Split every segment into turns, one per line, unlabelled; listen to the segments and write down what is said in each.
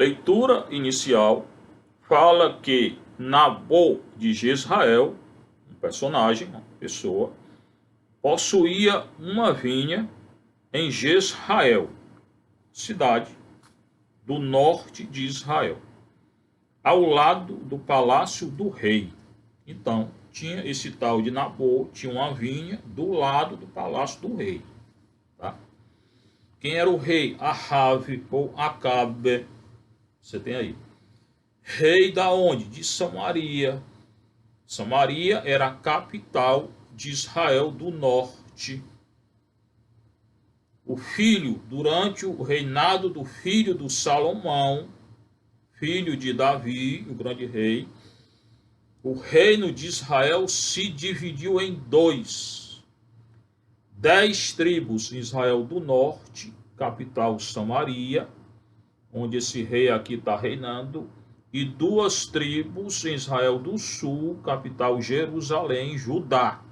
Leitura inicial fala que Nabô de Jezreel, um personagem, uma pessoa, possuía uma vinha em Jezreel, cidade do norte de Israel, ao lado do palácio do rei. Então, tinha esse tal de Nabô, tinha uma vinha do lado do palácio do rei. Tá? Quem era o rei? Ahabe ou Acabe. Você tem aí. Rei da onde? De Samaria. Samaria era a capital de Israel do norte. O filho, durante o reinado do filho do Salomão, filho de Davi, o grande rei, o reino de Israel se dividiu em dois. 10 tribos em Israel do norte, capital Samaria, onde esse rei aqui está reinando, e 2 tribos em Israel do sul, capital Jerusalém, Judá.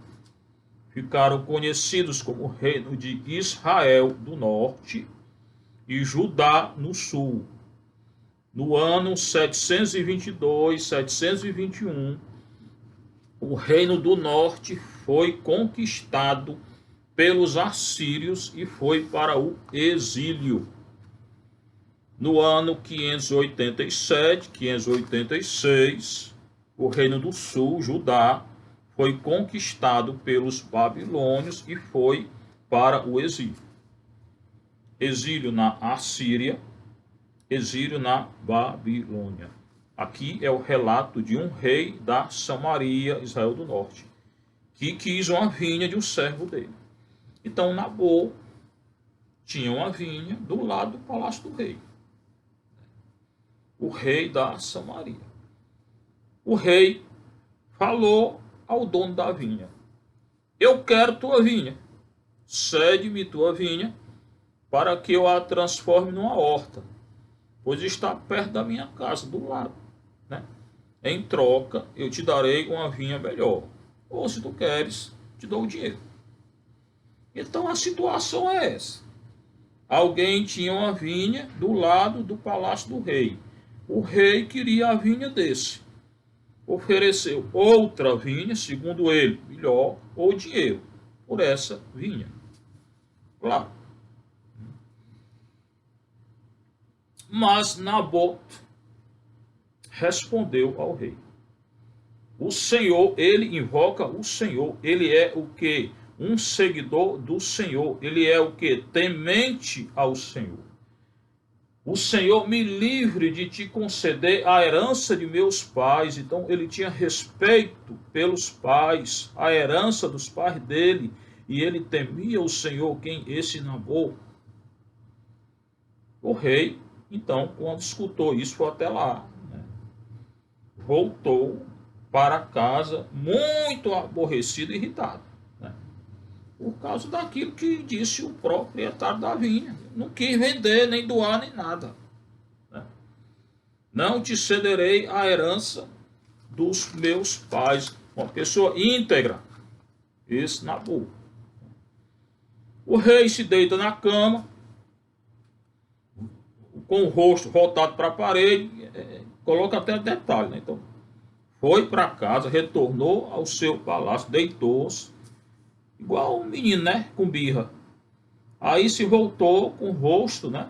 Ficaram conhecidos como reino de Israel do norte e Judá no sul. No ano 722, 721, o reino do norte foi conquistado pelos assírios e foi para o exílio. No ano 587, 586, o reino do sul, Judá, foi conquistado pelos babilônios e foi para o exílio. Exílio na Assíria, exílio na Babilônia. Aqui é o relato de um rei da Samaria, Israel do Norte, que quis uma vinha de um servo dele. Então Nabô tinha uma vinha do lado do palácio do rei. O rei da Samaria. O rei falou ao dono da vinha: eu quero tua vinha, cede-me tua vinha para que eu a transforme numa horta, pois está perto da minha casa, do lado, né? Em troca, eu te darei uma vinha melhor, ou se tu queres, te dou o dinheiro. Então a situação é essa. Alguém tinha uma vinha do lado do palácio do rei. O rei queria a vinha desse. Ofereceu outra vinha, segundo ele, melhor, ou dinheiro por essa vinha. Claro. Mas Nabote respondeu ao rei: o Senhor, ele invoca o Senhor, ele é o que? Um seguidor do Senhor, ele é o que? Temente ao Senhor. O Senhor me livre de te conceder a herança de meus pais. Então ele tinha respeito pelos pais, a herança dos pais dele, e ele temia o Senhor. Quem? Esse Nabô. O rei, então, quando escutou isso, foi até lá, né? Voltou para casa muito aborrecido e irritado, né? Por causa daquilo que disse o proprietário da vinha. Não quis vender, nem doar, nem nada, né? Não te cederei a herança dos meus pais. Uma pessoa íntegra, esse Nabô. O rei se deita na cama, com o rosto voltado para a parede, coloca até detalhe, né? Então, foi para casa, retornou ao seu palácio, deitou-se, igual um menino, né? Com birra. Aí se voltou com o rosto, né?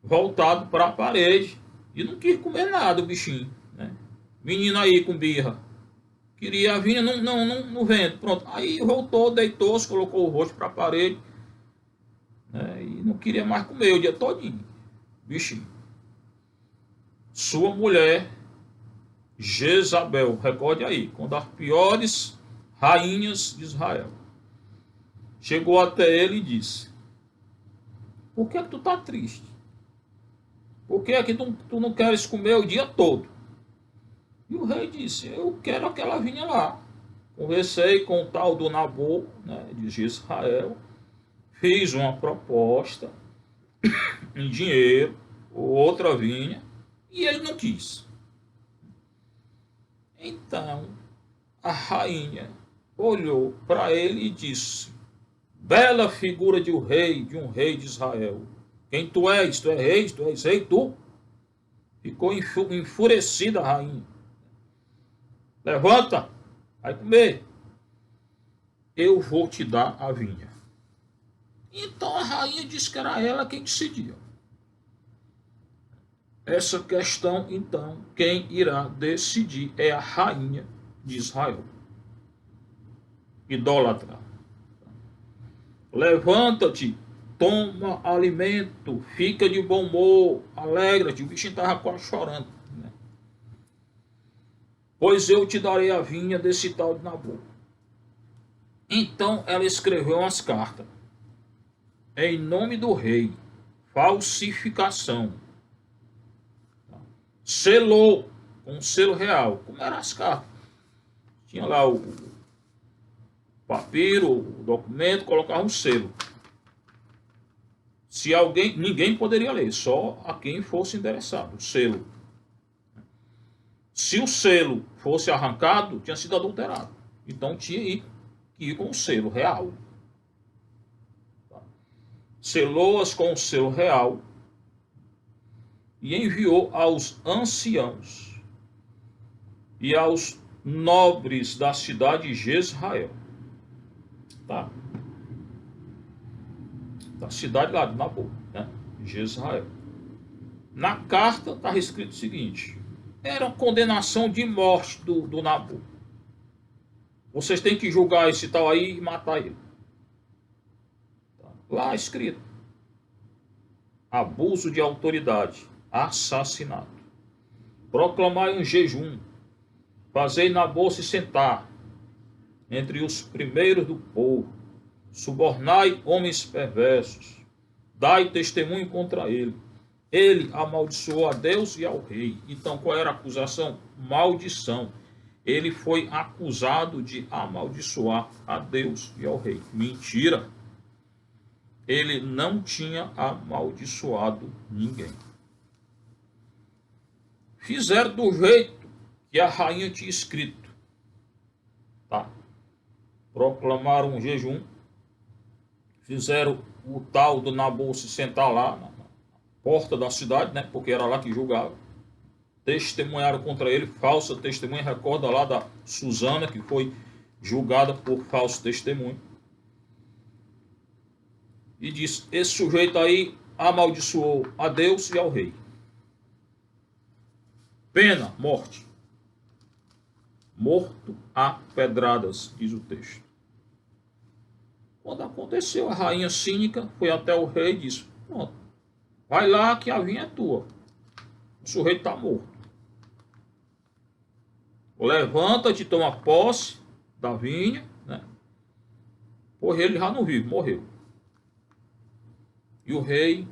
Voltado para a parede. E não quis comer nada o bichinho, né? Menino aí com birra. Queria a vinha no vento. Pronto. Aí voltou, deitou-se, colocou o rosto para a parede, né? E não queria mais comer o dia todinho. Bichinho. Sua mulher, Jezabel, recorde aí, uma das piores rainhas de Israel, chegou até ele e disse: por que tu tá triste? Por que aqui tu não queres comer o dia todo? E o rei disse: eu quero aquela vinha lá. Conversei com o tal do Nabô, né, de Israel, fiz uma proposta em dinheiro, outra vinha, e ele não quis. Então a rainha olhou para ele e disse: bela figura de um rei de Israel. Quem tu és? Tu és rei? Tu és rei, tu? Ficou enfurecida a rainha. Levanta, vai comer. Eu vou te dar a vinha. Então a rainha disse que era ela quem decidia. Essa questão, então, quem irá decidir é a rainha de Israel. Idólatra. Levanta-te, toma alimento, fica de bom humor, alegra-te. O bichinho estava quase chorando. Né? Pois eu te darei a vinha desse tal de Nabuco. Então ela escreveu umas cartas. Em nome do rei, falsificação. Selou com um selo real. Como eram as cartas? Tinha lá o papiro, o documento, colocava um selo. Se alguém, ninguém poderia ler, só a quem fosse interessado, o selo. Se o selo fosse arrancado, tinha sido adulterado. Então tinha que ir com o selo real. Selou-as com o selo real e enviou aos anciãos e aos nobres da cidade de Jezreel. Tá? Da cidade lá de Nabuco, né? Jezreel. Na carta está escrito o seguinte: era uma condenação de morte do Nabuco. Vocês têm que julgar esse tal aí e matar ele. Tá? Lá escrito: abuso de autoridade, assassinato. Proclamai um jejum, fazei Nabuco se sentar entre os primeiros do povo, subornai homens perversos, dai testemunho contra ele. Ele amaldiçoou a Deus e ao rei. Então, qual era a acusação? Maldição. Ele foi acusado de amaldiçoar a Deus e ao rei. Mentira. Ele não tinha amaldiçoado ninguém. Fizeram do jeito que a rainha tinha escrito. Tá? Proclamaram um jejum. Fizeram o tal do Nabuco se sentar lá na porta da cidade, né? Porque era lá que julgava. Testemunharam contra ele, falsa testemunha. Recorda lá da Susana, que foi julgada por falso testemunho. E disse: esse sujeito aí amaldiçoou a Deus e ao rei. Pena, morte. Morto a pedradas, diz o texto. Quando aconteceu, a rainha cínica foi até o rei e disse: pronto, vai lá que a vinha é tua. O sujeito está morto. Levanta-te, toma posse da vinha, né? Pois ele já não vive, morreu. E o rei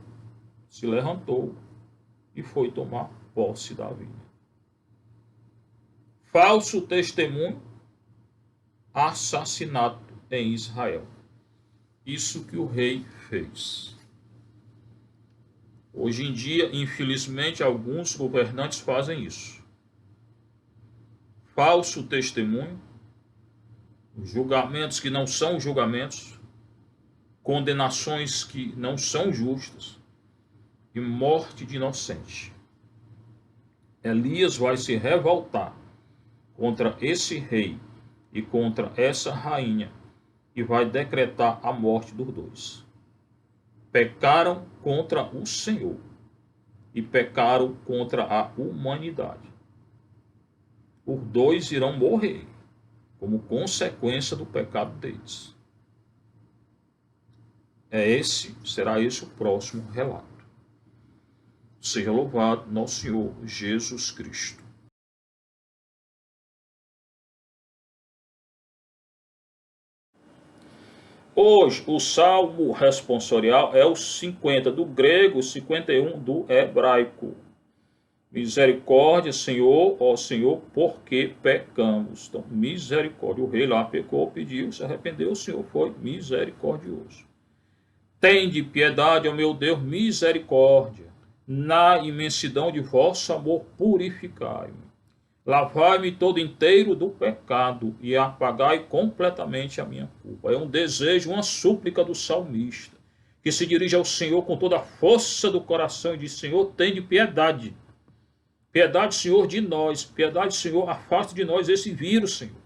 se levantou e foi tomar posse da vinha. Falso testemunho, assassinato em Israel. Isso que o rei fez. Hoje em dia, infelizmente, alguns governantes fazem isso. Falso testemunho, julgamentos que não são julgamentos, condenações que não são justas e morte de inocente. Elias vai se revoltar contra esse rei e contra essa rainha e vai decretar a morte dos dois. Pecaram contra o Senhor e pecaram contra a humanidade. Os dois irão morrer como consequência do pecado deles. Será esse o próximo relato. Seja louvado nosso Senhor Jesus Cristo. Hoje, o salmo responsorial é o 50 do grego, 51 do hebraico. Misericórdia, Senhor, ó Senhor, porque pecamos. Então, misericórdia. O rei lá pecou, pediu, se arrependeu, o Senhor foi misericordioso. Tende piedade, ó meu Deus, misericórdia. Na imensidão de vosso amor, purificai-me. Lavai-me todo inteiro do pecado e apagai completamente a minha culpa. É um desejo, uma súplica do salmista, que se dirige ao Senhor com toda a força do coração e diz: Senhor, tende piedade. Piedade, Senhor, de nós. Piedade, Senhor, afaste de nós esse vírus, Senhor.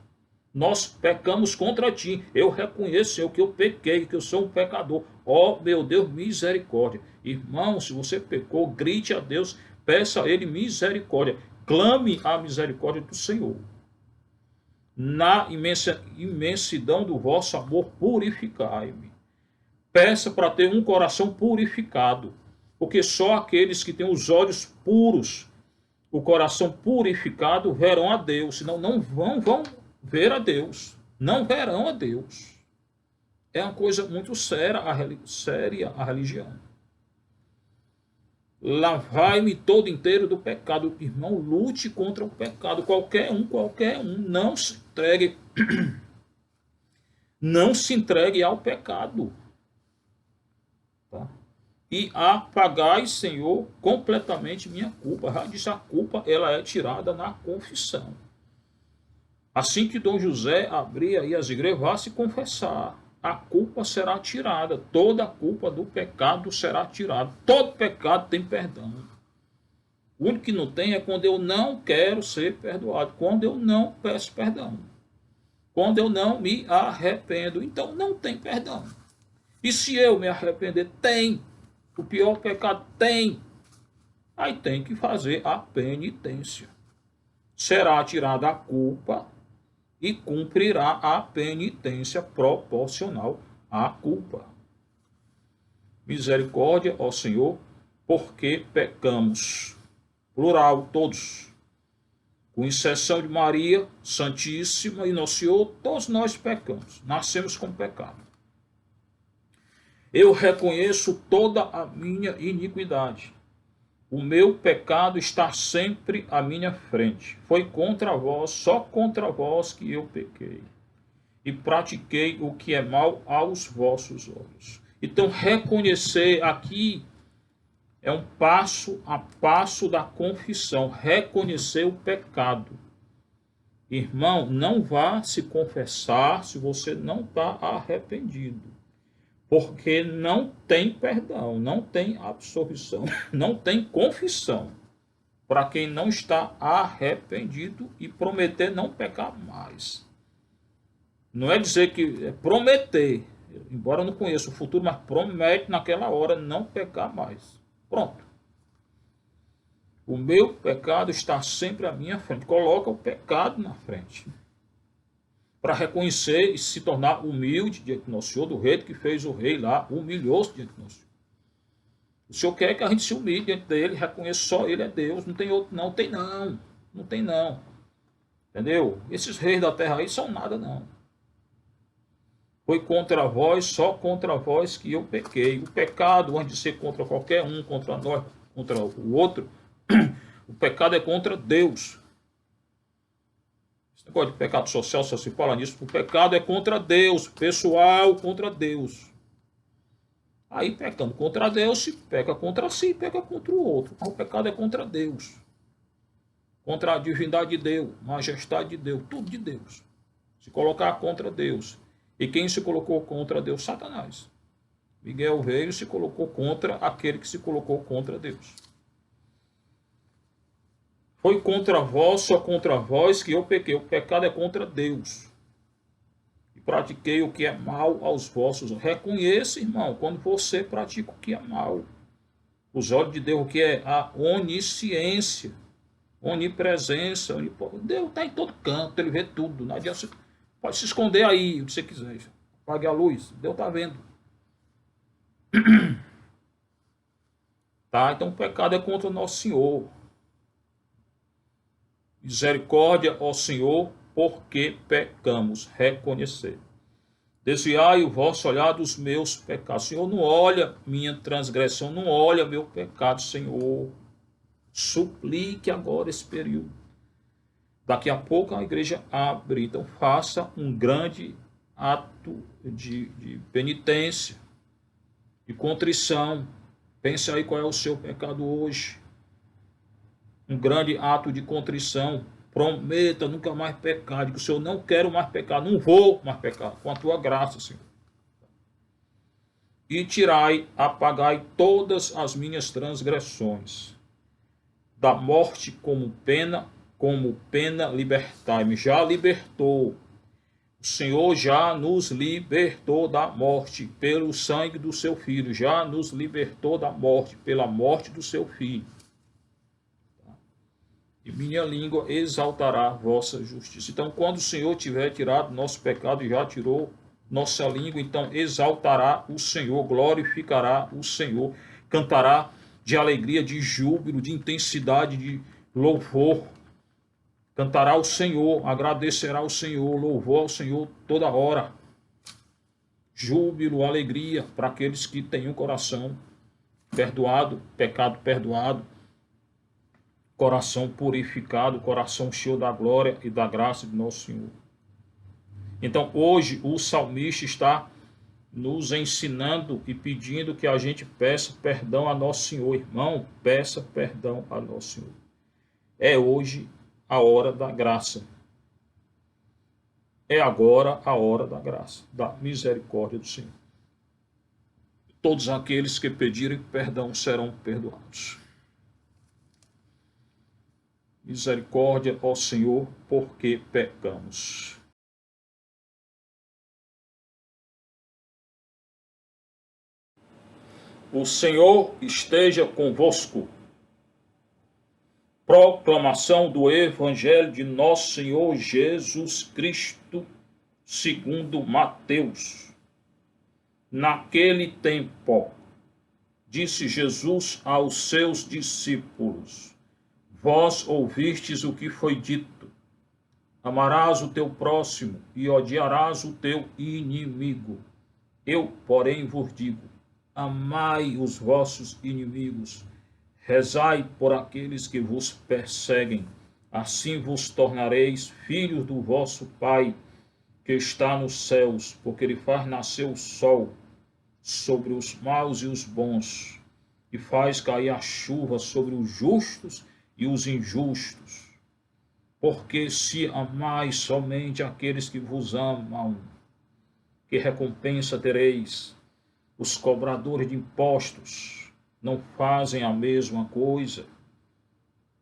Nós pecamos contra ti. Eu reconheço, Senhor, que eu pequei, que eu sou um pecador. Ó, meu Deus, misericórdia. Irmão, se você pecou, grite a Deus, peça a Ele misericórdia. Clame a misericórdia do Senhor. Na imensidão do vosso amor, purificai-me. Peça para ter um coração purificado, porque só aqueles que têm os olhos puros, o coração purificado, verão a Deus, senão não vão ver a Deus, não verão a Deus. É uma coisa muito séria a religião. Lavai-me todo inteiro do pecado. Irmão, lute contra o pecado. Qualquer um. Não se entregue. Não se entregue ao pecado. Tá? E apagai, Senhor, completamente minha culpa. Já disse, a culpa ela é tirada na confissão. Assim que Dom José abrir aí as igrejas, vá se confessar. A culpa será tirada. Toda a culpa do pecado será tirada. Todo pecado tem perdão. O único que não tem é quando eu não quero ser perdoado. Quando eu não peço perdão. Quando eu não me arrependo. Então não tem perdão. E se eu me arrepender? Tem. O pior pecado tem. Aí tem que fazer a penitência. Será tirada a culpa e cumprirá a penitência proporcional à culpa. Misericórdia, ó Senhor, porque pecamos. Plural, todos. Com exceção de Maria Santíssima e Nosso Senhor, todos nós pecamos. Nascemos com pecado. Eu reconheço toda a minha iniquidade. O meu pecado está sempre à minha frente. Foi contra vós, só contra vós que eu pequei. E pratiquei o que é mal aos vossos olhos. Então, reconhecer aqui é um passo a passo da confissão. Reconhecer o pecado. Irmão, não vá se confessar se você não está arrependido. Porque não tem perdão, não tem absolvição, não tem confissão para quem não está arrependido e prometer não pecar mais. Não é dizer que é prometer, embora eu não conheça o futuro, mas promete naquela hora não pecar mais. Pronto. O meu pecado está sempre à minha frente. Coloca o pecado na frente. Para reconhecer e se tornar humilde diante do Nosso Senhor, do rei que fez o rei lá, humilhou-se diante do Nosso Senhor. O Senhor quer que a gente se humilhe diante dele, reconheça só ele é Deus, não tem outro não, não tem não. Entendeu? Esses reis da terra aí são nada não. Foi contra vós, só contra vós que eu pequei. O pecado, antes de ser contra qualquer um, contra nós, contra o outro, o pecado é contra Deus. Esse negócio de pecado social, só se fala nisso. O pecado é contra Deus, pessoal contra Deus. Aí pecando contra Deus, se peca contra si, peca contra o outro. O pecado é contra Deus. Contra a divindade de Deus, majestade de Deus, tudo de Deus. Se colocar contra Deus. E quem se colocou contra Deus? Satanás. Miguel veio e se colocou contra aquele que se colocou contra Deus. Foi contra vós, só contra vós que eu pequei. O pecado é contra Deus. E pratiquei o que é mal aos vossos. Reconheça, irmão, quando você pratica o que é mal. Os olhos de Deus, o que é a onisciência, onipresença. Deus está em todo canto, ele vê tudo. Não adianta você, pode se esconder aí, onde você quiser. Apague a luz, Deus está vendo. Tá? Então o pecado é contra o Nosso Senhor. Misericórdia, ó Senhor, porque pecamos. Reconhecer. Desviai o vosso olhar dos meus pecados. Senhor, não olha minha transgressão, não olha meu pecado, Senhor. Suplique agora esse período. Daqui a pouco a igreja abre. Então faça um grande ato de penitência, de contrição. Pense aí qual é o seu pecado hoje. Um grande ato de contrição. Prometa nunca mais pecar. Diga, Senhor, não quero mais pecar, não vou mais pecar. Com a tua graça, Senhor. E tirai, apagai todas as minhas transgressões. da morte como pena libertai-me. Já libertou. O Senhor já nos libertou da morte pelo sangue do seu Filho. Já nos libertou da morte pela morte do seu Filho. E minha língua exaltará a vossa justiça. Então, quando o Senhor tiver tirado nosso pecado e já tirou nossa língua, então exaltará o Senhor, glorificará o Senhor, cantará de alegria, de júbilo, de intensidade, de louvor. Cantará ao Senhor, agradecerá ao Senhor, louvor ao Senhor toda hora. Júbilo, alegria para aqueles que têm um coração perdoado, pecado perdoado, coração purificado, coração cheio da glória e da graça de nosso Senhor. Então, hoje, o salmista está nos ensinando e pedindo que a gente peça perdão a nosso Senhor. Irmão, peça perdão a nosso Senhor. É hoje a hora da graça. É agora a hora da graça, da misericórdia do Senhor. Todos aqueles que pedirem perdão serão perdoados. Misericórdia, ó Senhor, porque pecamos. O Senhor esteja convosco. Proclamação do Evangelho de nosso Senhor Jesus Cristo, segundo Mateus. Naquele tempo, disse Jesus aos seus discípulos: Vós ouvistes o que foi dito: amarás o teu próximo e odiarás o teu inimigo. Eu, porém, vos digo: amai os vossos inimigos, rezai por aqueles que vos perseguem, assim vos tornareis filhos do vosso Pai, que está nos céus, porque ele faz nascer o sol sobre os maus e os bons, e faz cair a chuva sobre os justos e os injustos. Porque se amais somente aqueles que vos amam, que recompensa tereis? Os cobradores de impostos não fazem a mesma coisa?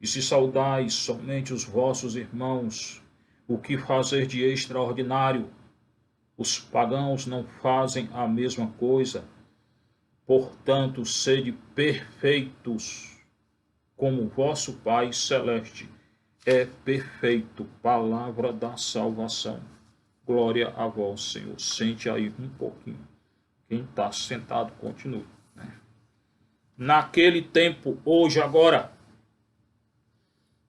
E se saudais somente os vossos irmãos, o que fazer de extraordinário? Os pagãos não fazem a mesma coisa? Portanto, sede perfeitos, como o vosso Pai Celeste é perfeito. Palavra da salvação. Glória a vós, Senhor. Sente aí um pouquinho. Quem está sentado, continue. Naquele tempo, hoje, agora,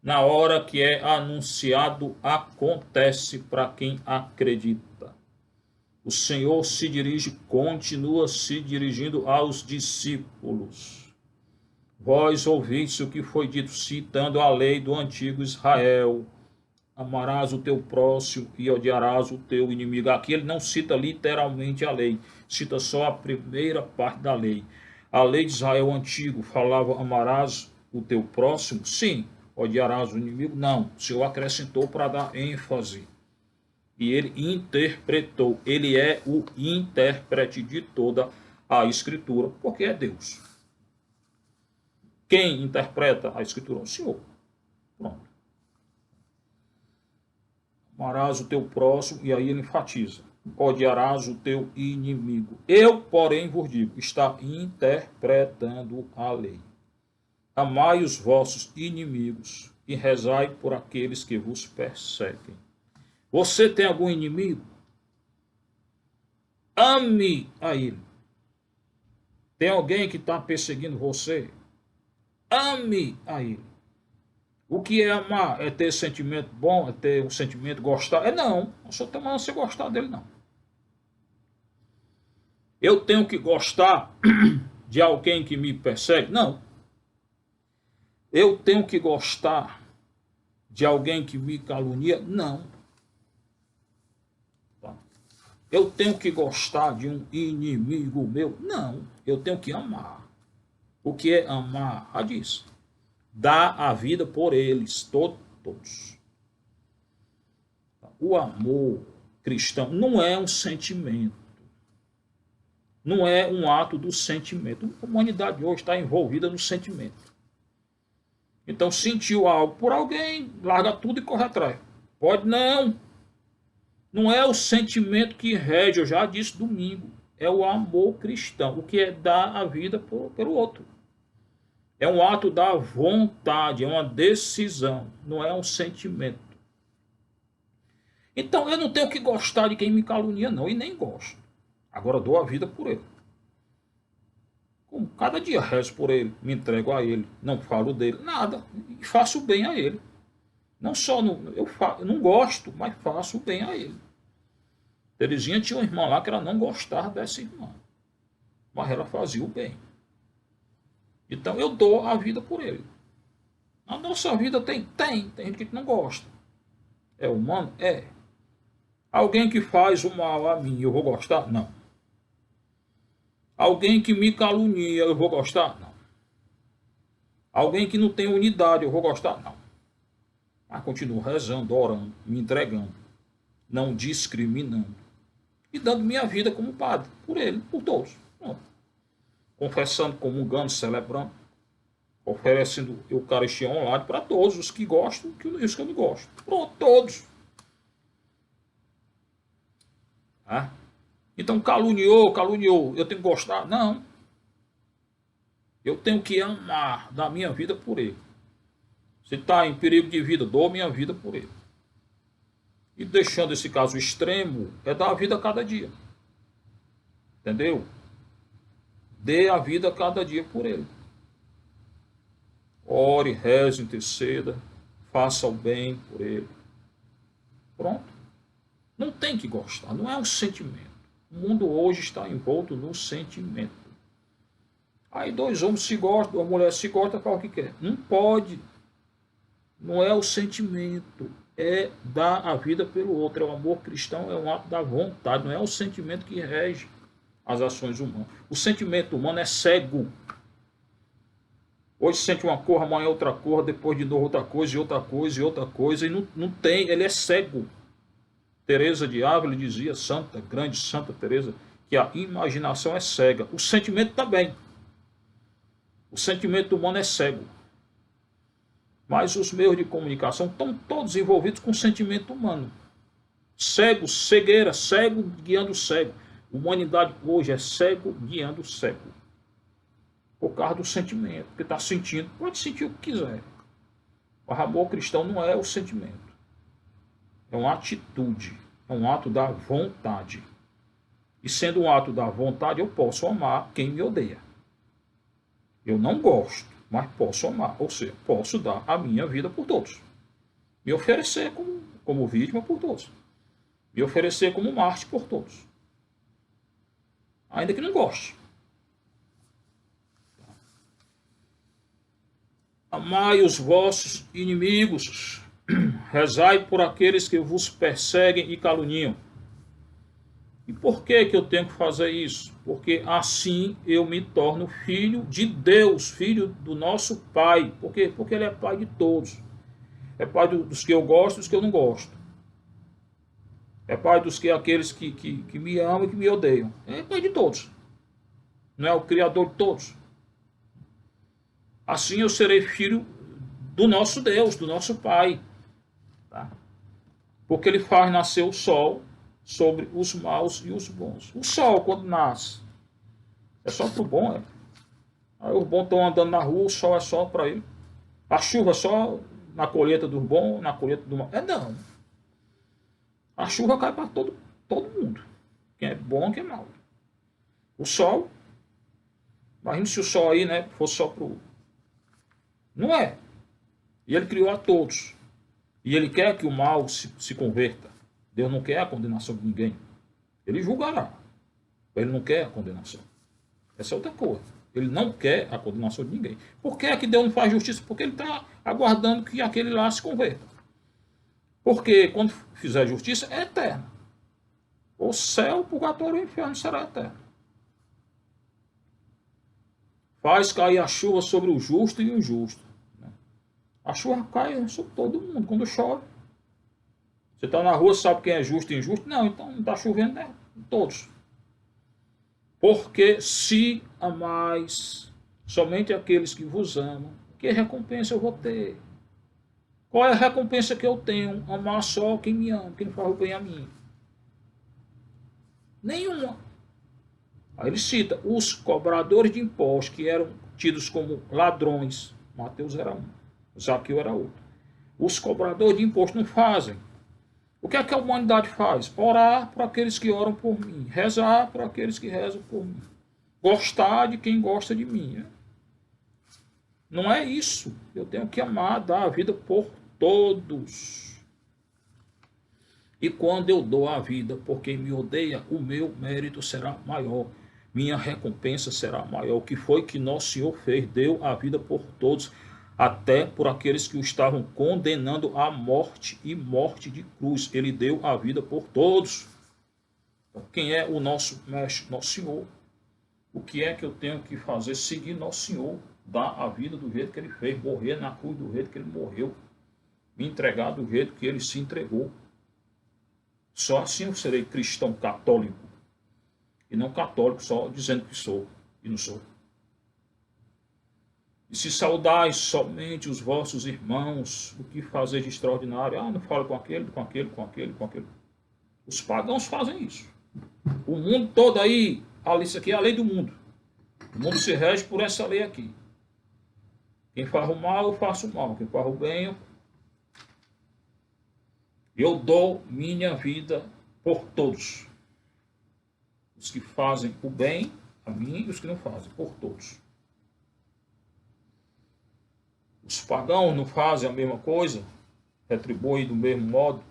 na hora que é anunciado, acontece para quem acredita. O Senhor se dirige, continua se dirigindo aos discípulos. Vós ouvistes o que foi dito, citando a lei do antigo Israel: amarás o teu próximo e odiarás o teu inimigo. Aqui ele não cita literalmente a lei, cita só a primeira parte da lei. A lei de Israel antigo falava: amarás o teu próximo? Sim. Odiarás o inimigo? Não. O Senhor acrescentou para dar ênfase. E ele interpretou. Ele é o intérprete de toda a Escritura, porque é Deus. Quem interpreta a Escritura? O Senhor. Pronto. Amarás o teu próximo, e aí ele enfatiza: odiarás o teu inimigo. Eu, porém, vos digo, está interpretando a lei. Amai os vossos inimigos e rezai por aqueles que vos perseguem. Você tem algum inimigo? Ame a ele. Tem alguém que está perseguindo você? Ame a ele. O que é amar? É ter sentimento bom? É ter um sentimento gostar? Não. Eu só estou mandando você gostar dele, não. Eu tenho que gostar de alguém que me persegue? Não. Eu tenho que gostar de alguém que me calunia? Não. Eu tenho que gostar de um inimigo meu? Não. Eu tenho que amar. O que é amar? Já disse. Dá a vida por eles, todos. O amor cristão não é um sentimento. Não é um ato do sentimento. A humanidade hoje está envolvida no sentimento. Então sentiu algo por alguém, larga tudo e corre atrás. Pode não. Não é o sentimento que rege, eu já disse domingo. É o amor cristão, o que é dar a vida pelo outro. É um ato da vontade, é uma decisão, não é um sentimento. Então eu não tenho que gostar de quem me calunia, não, e nem gosto. Agora dou a vida por ele. Como cada dia rezo por ele, me entrego a ele, não falo dele, nada, e faço bem a ele. Não só eu não gosto, mas faço bem a ele. Terezinha tinha uma irmã lá que ela não gostava dessa irmã, mas ela fazia o bem. Então eu dou a vida por ele. A nossa vida tem gente que não gosta. É humano? É. Alguém que faz o mal a mim, eu vou gostar? Não. Alguém que me calunia, eu vou gostar? Não. Alguém que não tem unidade, eu vou gostar? Não. Mas continuo rezando, orando, me entregando, não discriminando e dando minha vida como padre, por ele, por todos. Não. Confessando, comungando, celebrando, oferecendo Eucaristia online para todos os que gostam e os que eu não gosto. Pronto, todos. Ah? Então caluniou, eu tenho que gostar? Não. Eu tenho que amar, dar minha vida por ele. Se está em perigo de vida, dou minha vida por ele. E deixando esse caso extremo, é dar a vida a cada dia. Entendeu? Dê a vida a cada dia por ele. Ore, reze, interceda, faça o bem por ele. Pronto. Não tem que gostar, não é um sentimento. O mundo hoje está envolto no sentimento. Aí dois homens se gostam, uma mulher se gosta, fala o que quer. Não pode. Não é o sentimento, é dar a vida pelo outro. É o amor cristão, é um ato da vontade, não é o sentimento que rege as ações humanas. O sentimento humano é cego. Hoje sente uma cor, amanhã outra cor, depois de novo outra coisa, e outra coisa, e outra coisa, e não tem, ele é cego. Teresa de Ávila dizia, grande Santa Teresa, que a imaginação é cega. O sentimento também. O sentimento humano é cego. Mas os meios de comunicação estão todos envolvidos com o sentimento humano. Cego, cegueira, cego guiando cego. Humanidade hoje é cego guiando cego. Por causa do sentimento, que está sentindo. Pode sentir o que quiser. O amor cristão não é o sentimento. É uma atitude. É um ato da vontade. E sendo um ato da vontade, eu posso amar quem me odeia. Eu não gosto, mas posso amar. Ou seja, posso dar a minha vida por todos. Me oferecer como vítima por todos. Me oferecer como mártir por todos. Ainda que não goste. Amai os vossos inimigos. Rezai por aqueles que vos perseguem e caluniam. E por que eu tenho que fazer isso? Porque assim eu me torno filho de Deus, filho do nosso Pai. Por quê? Porque Ele é Pai de todos. É Pai dos que eu gosto e dos que eu não gosto. É Pai dos que aqueles que me amam e que me odeiam. É Pai de todos. Não é o Criador de todos. Assim eu serei filho do nosso Deus, do nosso Pai. Tá? Porque Ele faz nascer o sol sobre os maus e os bons. O sol, quando nasce, é só para o bom, é. Aí os bons estão andando na rua, o sol é só para ele. A chuva é só na colheita dos bons, na colheita do mal. É não. A chuva cai para todo mundo. Quem é bom, quem é mau. O sol, imagina se o sol aí, né, fosse só para o... Não é. E ele criou a todos. E ele quer que o mal se converta. Deus não quer a condenação de ninguém. Ele julgará. Ele não quer a condenação. Essa é outra coisa. Ele não quer a condenação de ninguém. Por que é que Deus não faz justiça? Porque ele está aguardando que aquele lá se converta. Porque quando fizer justiça, é eterna. O céu, o purgatório e o inferno será eterno. Faz cair a chuva sobre o justo e o injusto. A chuva cai sobre todo mundo quando chove. Você está na rua, sabe quem é justo e injusto? Não, então não está chovendo, né? Todos. Porque se amais somente aqueles que vos amam, Que recompensa eu vou ter? Qual é a recompensa que eu tenho? Amar só quem me ama, quem faz o bem a mim. Nenhuma. Aí ele cita os cobradores de impostos, que eram tidos como ladrões. Mateus era um, Zaqueu era outro. Os cobradores de impostos não fazem. O que é que a humanidade faz? Orar para aqueles que oram por mim. Rezar para aqueles que rezam por mim. Gostar de quem gosta de mim. Não é isso. Eu tenho que amar, dar a vida por todos. E quando eu dou a vida por quem me odeia, o meu mérito será maior. Minha recompensa será maior. O que foi que nosso Senhor fez? Deu a vida por todos, até por aqueles que o estavam condenando à morte e morte de cruz. Ele deu a vida por todos. Então, quem é o nosso mestre? Nosso Senhor. O que é que eu tenho que fazer? Seguir nosso Senhor. Dar a vida do jeito que ele fez. Morrer na cruz do jeito que ele morreu. Me entregar do jeito que ele se entregou. Só assim eu serei cristão católico. E não católico só dizendo que sou e não sou. E se saudais somente os vossos irmãos, o que fazer de extraordinário? Ah, não fala com aquele, com aquele, com aquele, com aquele. Os pagãos fazem isso. O mundo todo aí, isso aqui é a lei do mundo. O mundo se rege por essa lei aqui. Quem faz o mal, eu faço o mal. Quem faz o bem, eu dou minha vida por todos. Os que fazem o bem a mim e os que não fazem, por todos. Os pagãos não fazem a mesma coisa, retribuem do mesmo modo,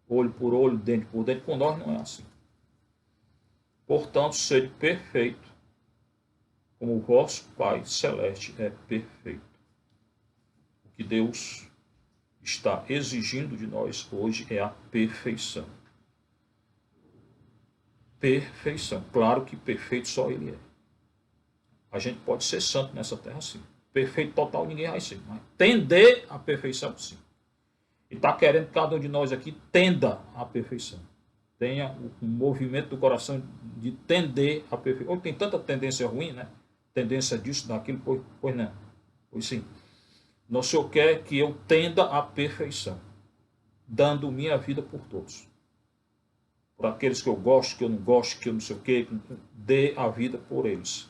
olho por olho, dente por dente. Com nós não é assim. Portanto, sede perfeito, como o vosso Pai Celeste é perfeito. O que Deus está exigindo de nós hoje é a perfeição. Perfeição. Claro que perfeito só Ele é. A gente pode ser santo nessa terra, sim. Perfeito total ninguém vai ser. Mas tender à perfeição, sim. E está querendo que cada um de nós aqui tenda à perfeição. Tenha um movimento do coração de tender à perfeição. Hoje tem tanta tendência ruim, né? Tendência disso, daquilo, pois não. Pois sim. Nosso Senhor quer que eu tenda à perfeição, dando minha vida por todos. Por aqueles que eu gosto, que eu não gosto, que eu não sei o quê, dê a vida por eles.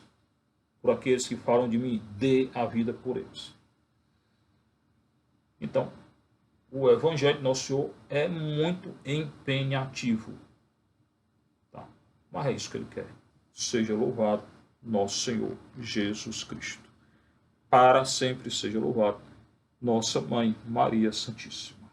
Por aqueles que falam de mim, dê a vida por eles. Então, o Evangelho de Nosso Senhor é muito empenhativo. Tá? Mas é isso que Ele quer. Seja louvado nosso Senhor Jesus Cristo. Para sempre seja louvado nossa Mãe Maria Santíssima.